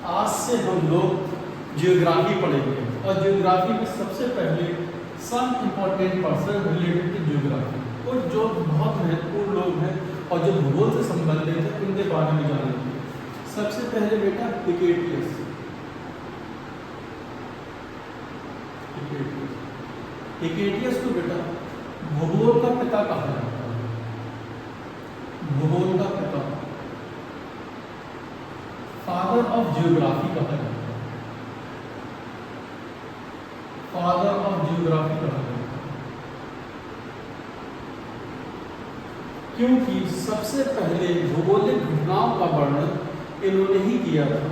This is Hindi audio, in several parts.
आज से हम लोग जियोग्राफी पढ़ेंगे और जियोग्राफी में सबसे पहले some important person related to geography और जो बहुत महत्वपूर्ण लोग हैं और जो भूगोल से संबंधित हैं उनके बारे में जानेंगे। सबसे पहले बेटा हिकेटियस। हिकेटियस को बेटा भूगोल का पिता कहा जाता है। भूगोल का पिता, फादर ऑफ जियोग्राफी कहा जाता है। फादर ऑफ जियोग्राफी कहा जाता है क्योंकि सबसे पहले भूगोलिक घटनाओं का वर्णन इन्होंने ही किया था।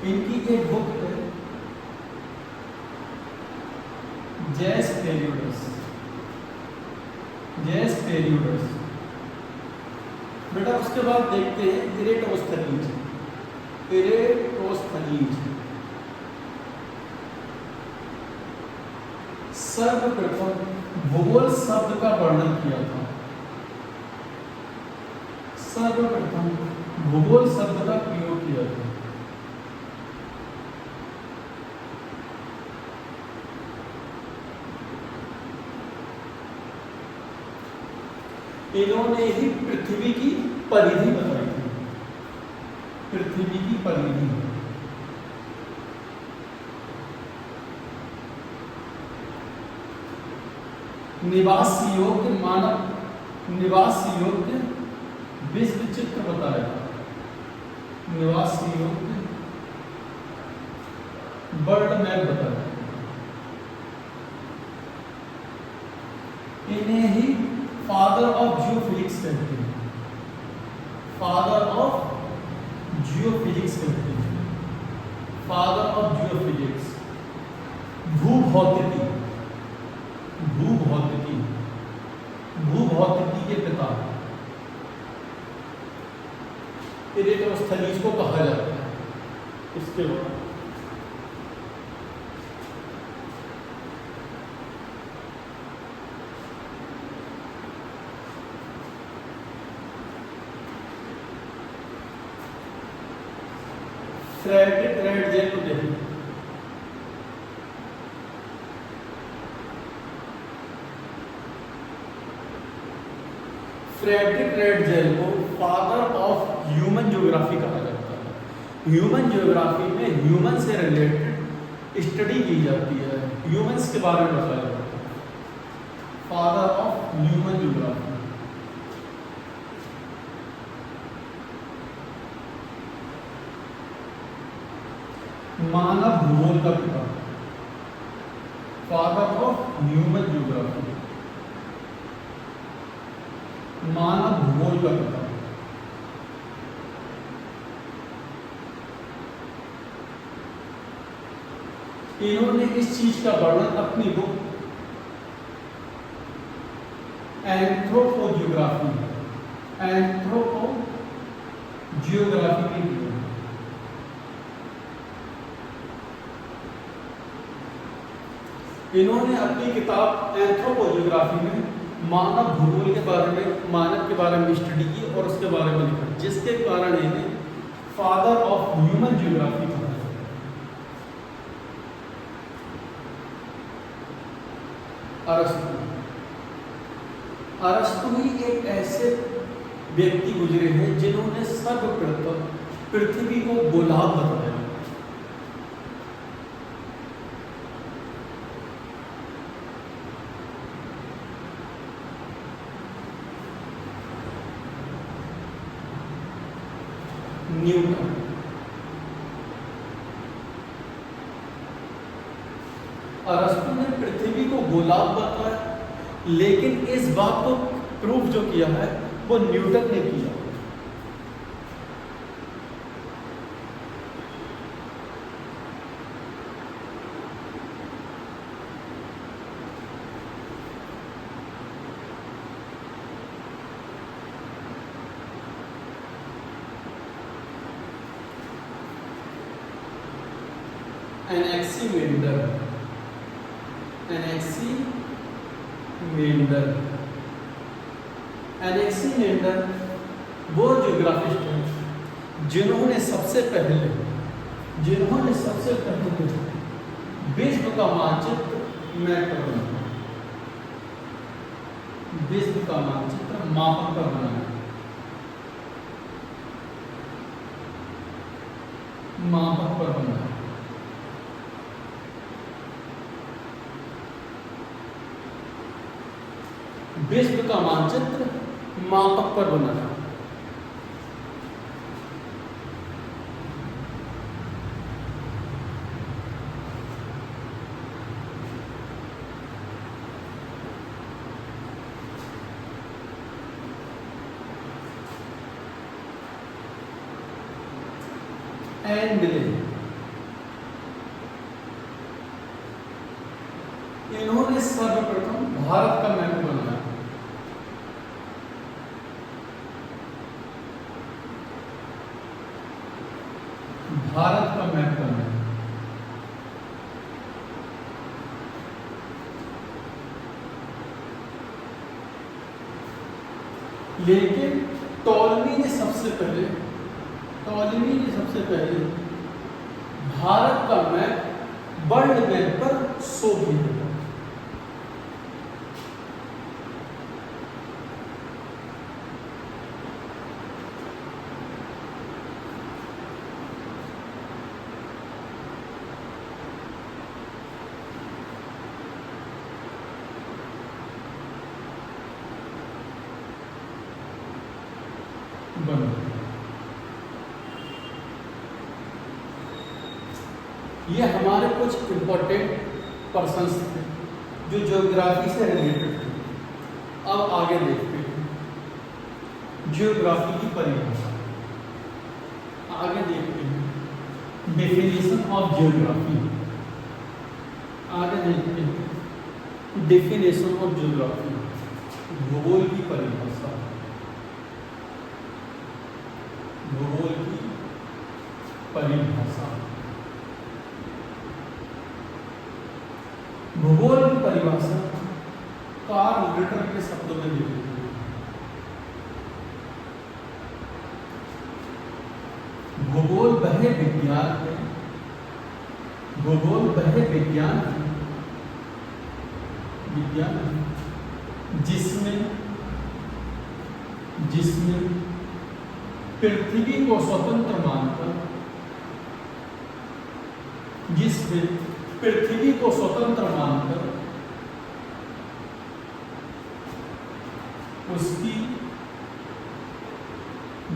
इनकी एक बुक है जैस पेरियोडस। जैस पेरियोडस बेटा। उसके बाद देखते हैं इरेटोस्थनीज। इरेटोस्थनीज सर्वप्रथम भूगोल शब्द का वर्णन किया था। सर्वप्रथम भूगोल शब्द का प्रयोग किया था। इन्होंने ही पृथ्वी की परिधि बताई थी। पृथ्वी की परिधि निवास योग्य मानव निवास योग्य विश्व चित्र बताया। निवास योग्य वर्ल्ड मैप बताया। इन्हें ही फादर ऑफ जियोफिजिक्स कहते हैं। फादर ऑफ जियोफिजिक्स कहते हैं। Father of geophysics. भूभौतिकी। भूभौतिकी भूभौतिकी के पिता इरेटोस्थनीज को कहा जाता है। इसके बाद फ्रेडरिक रेडजेल को देखें। फ्रेडरिक रेडजेल को फादर ऑफ ह्यूमन ज्योग्राफी कहा जाता है। ह्यूमन ज्योग्राफी में ह्यूमन से रिलेटेड स्टडी की जाती है। ह्यूमंस के बारे में बताया जाता है। Father of human geography. मानव भूगोल का पिता। Father of human geography. मानव भूगोल का पिता। इन्होंने इस चीज का वर्णन अपनी बुक एंथ्रोपोजियोग्राफी में किया। इन्होंने अपनी किताब एंथ्रोपोजियोग्राफी में मानव भूगोल के बारे में, मानव के बारे में स्टडी की और उसके बारे में लिखा, जिसके कारण इन्हें फादर ऑफ ह्यूमन ज्योग्राफी कहा जाता है। अरस्तु। अरस्तु ही एक ऐसे व्यक्ति गुजरे हैं जिन्होंने सर्वप्रथम पृथ्वी को गोलार्ध बताया। न्यूटन। अरस्तु ने पृथ्वी को गोलार्ध बताया, लेकिन इस बात को प्रूफ जो किया है वो न्यूटन ने किया। एनेक्सीमेंडर। एनेक्सीमेंडर वो ज्योग्राफिस्ट हैं जिन्होंने सबसे पहले जिन्होंने सबसे पहले विश्व का मानचित्र मैप पर बनाया, विश्व का मानचित्र मापक पर बनाया, मापक पर बनाया। विश्व का मानचित्र मापक पर बनाया। एन मिले, इन्होंने सर्वप्रथम भारत का मैप बनाया। भारत का मैप बनाया। लेकिन टॉलमी ने सबसे पहले भारत का मैप वर्ल्ड मैप पर शो किया। ये हमारे कुछ इंपॉर्टेंट पर्सन्स थे जो ज्योग्राफी से रिलेटेड थे। अब आगे देखते हैं ज्योग्राफी की परिभाषा। आगे देखते हैं डेफिनेशन ऑफ ज्योग्राफी। आगे देखते हैं डेफिनेशन ऑफ ज्योग्राफी, भूगोल की परिभाषा। भूगोल की परिभाषा। भूगोल की परिभाषा कार्ल रिटर के शब्दों में दी गई है। भूगोल वह विज्ञान है, भूगोल वह विज्ञान है जिसमें पृथ्वी को स्वतंत्र मानकर, पृथ्वी को स्वतंत्र मानकर उसकी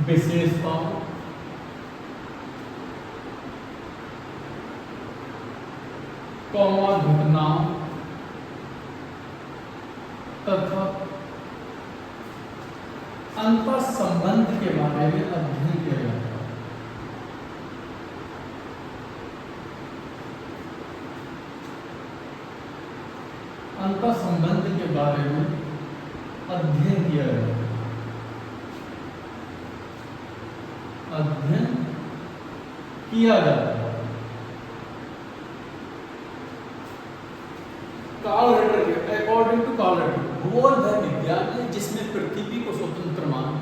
विशेषताओं, घटनाओं तथा अंतर संबंध के बारे में अध्ययन किया जाता है। अंतर संबंध के बारे में अध्ययन किया जाता है। अध्ययन किया जाता है। कार्ल रिटर के अकॉर्डिंग टू कार्ल रिटर, भूगोल वह विज्ञान है जिसमें पृथ्वी को स्वतंत्र मान